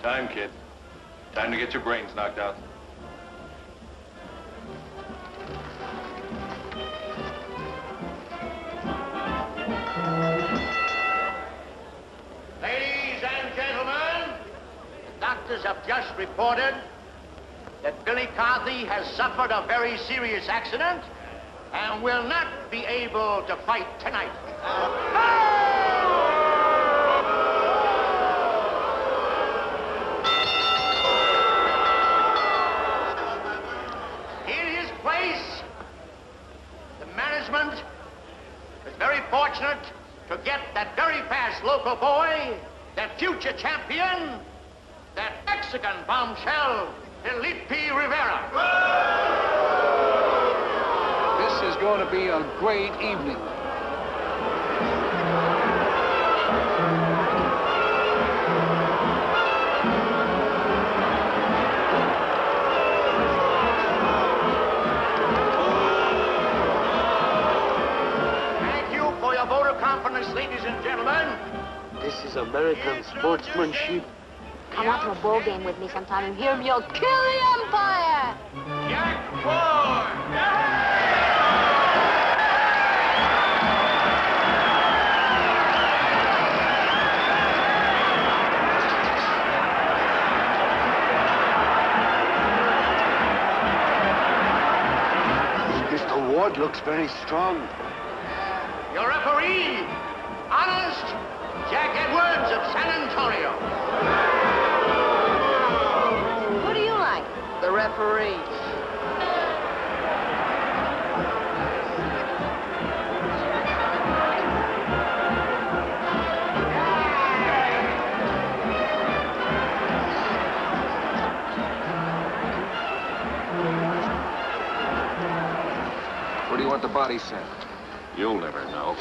Time, kid. Time to get your brains knocked out. Ladies and gentlemen, the doctors have just reported that Billy Carthy has suffered a very serious accident and will not be able to fight tonight. In his place, the management is very fortunate to get that very fast local boy, that future champion, that Mexican bombshell, Felipe Rivera. This is going to be a great evening. Thank you for your vote of confidence, ladies and gentlemen. This is American sportsmanship. Come out to a ball game with me sometime and hear him yell, "Kill the Empire!" Jack Boy! Mr. Ward looks very strong. Your referee, honest Jack Edwards of San Antonio. Who do you like? The referee. Where do you want the body sent? You'll never know.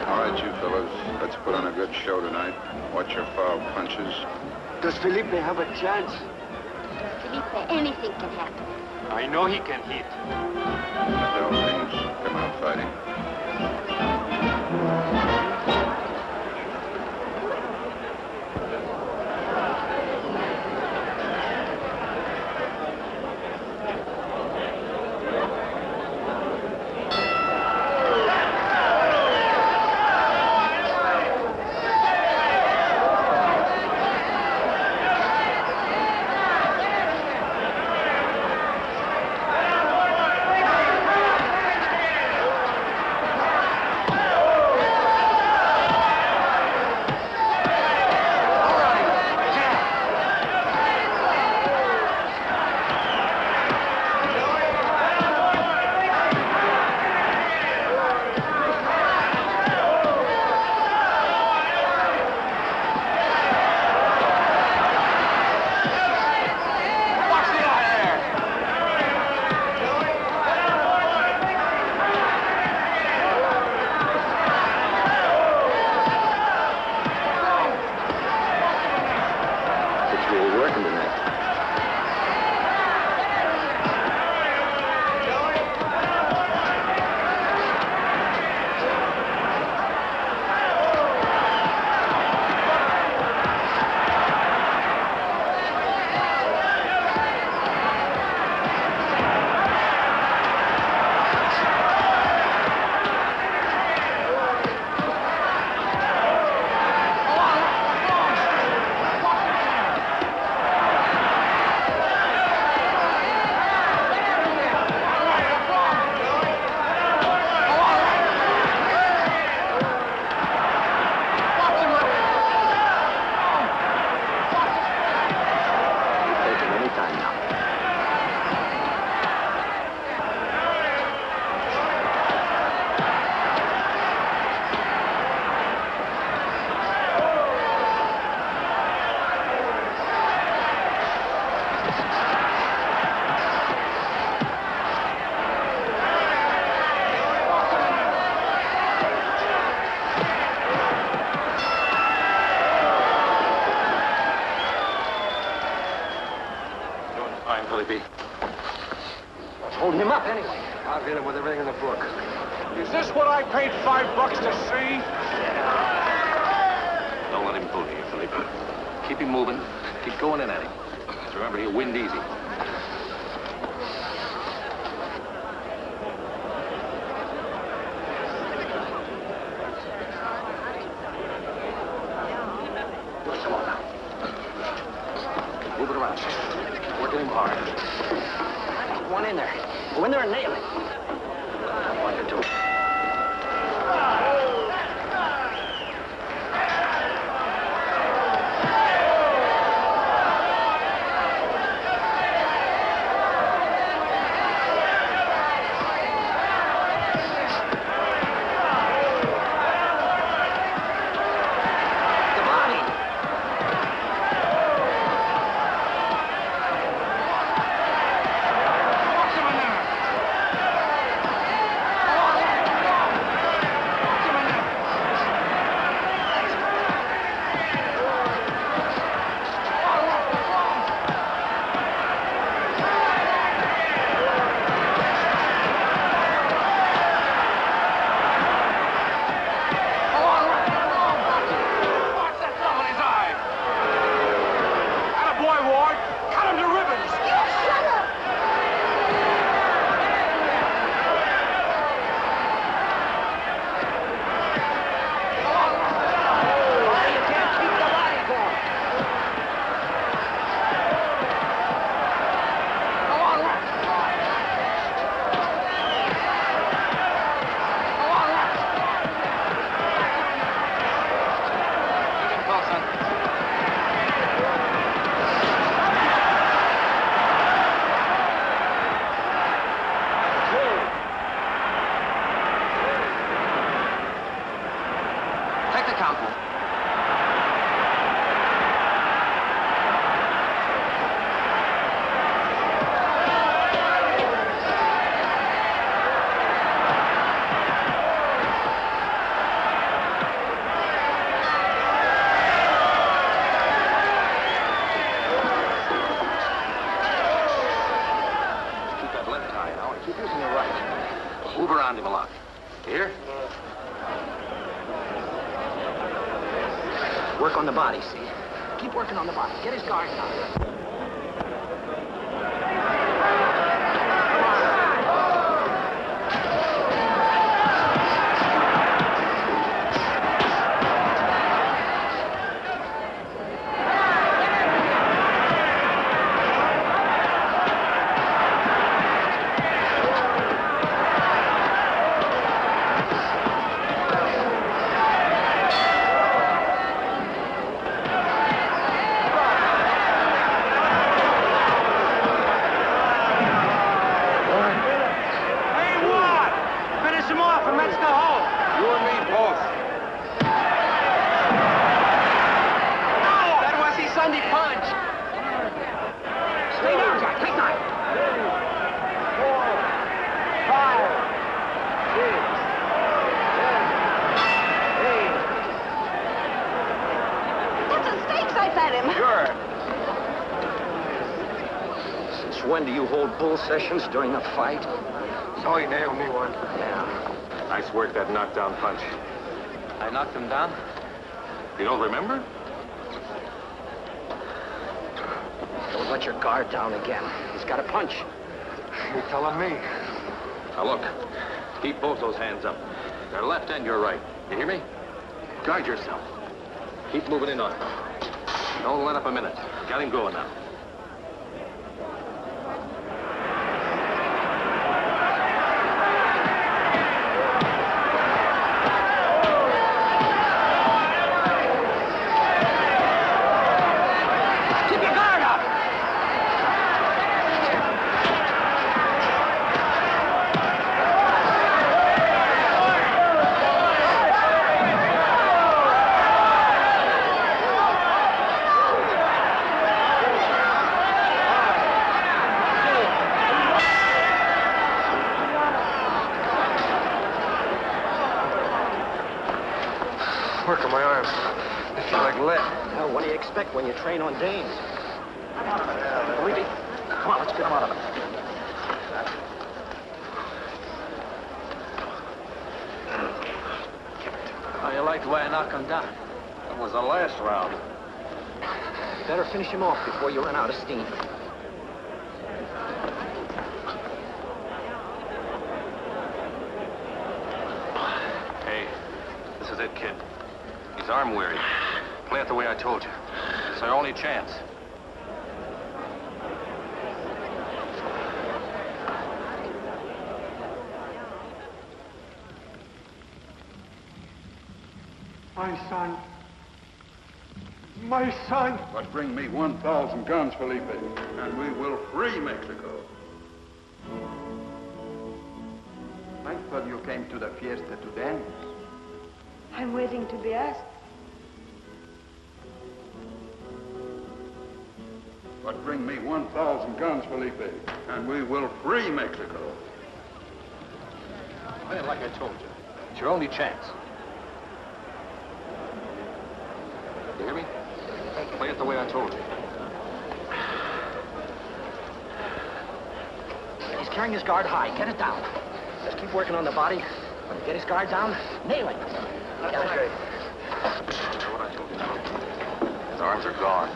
All right, you fellas, let's put on a good show tonight. Watch your foul punches. Does Felipe have a chance? Felipe, anything can happen. I know he can hit. Those things come out fighting. him up anyway? I'll hit him with everything in the book. Is this what I paid $5 to see? Don't let him fool you, Felipe. Keep him moving. Keep going in at him. Just remember, he'll wind easy. Come on now. Move it around. Working him hard. Go on in there. Go in there and nail it. One or two. Work on the body, see? Keep working on the body. Get his guard down. When do you hold bull sessions during the fight? So he nailed me one. Yeah. Nice work, that knockdown punch. I knocked him down? You don't remember? Don't let your guard down again. He's got a punch. You're telling me. Now look, keep both those hands up. Your left and your right. You hear me? Guard yourself. Keep moving in on him. Don't let up a minute. Got him going now. Work on my arms. They feel like lead. Well, what do you expect when you train on dames? Come on, let's get him out of it. like the way I knock him down. That was the last round. You better finish him off before you run out of steam. Hey, this is it, kid. He's arm weary. Play it the way I told you. It's our only chance. My son. My son. But bring me 1,000 guns, Felipe, and we will free Mexico. I thought you came to the fiesta to dance. I'm waiting to be asked. But bring me 1,000 guns, Felipe, and we will free Mexico. Play it like I told you. It's your only chance. You hear me? Play it the way I told you. He's carrying his guard high. Get it down. Just keep working on the body. When you get his guard down, nail it. Okay. That's what I told you, Tom. His arms are gone.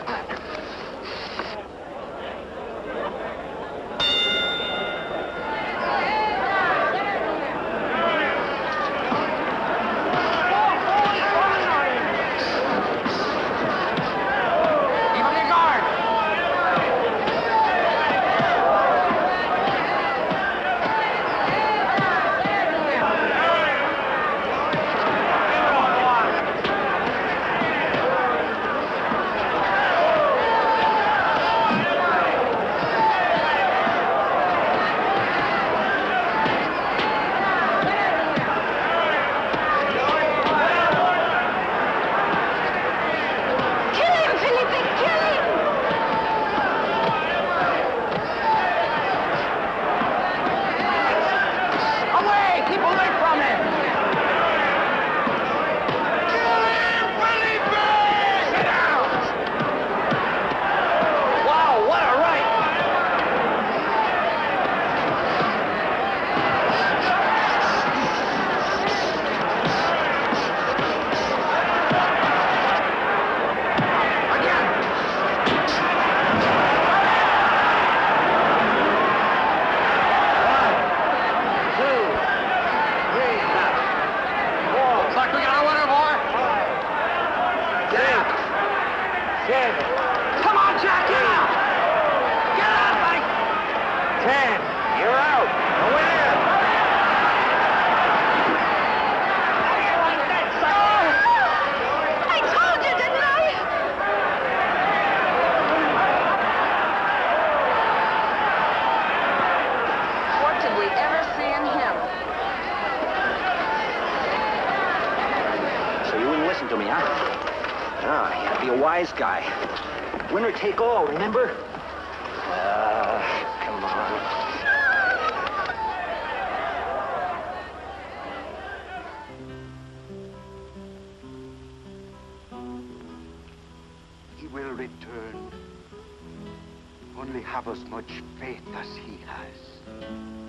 Guy. Winner take all, remember? Come on. He will return. Only have as much faith as he has.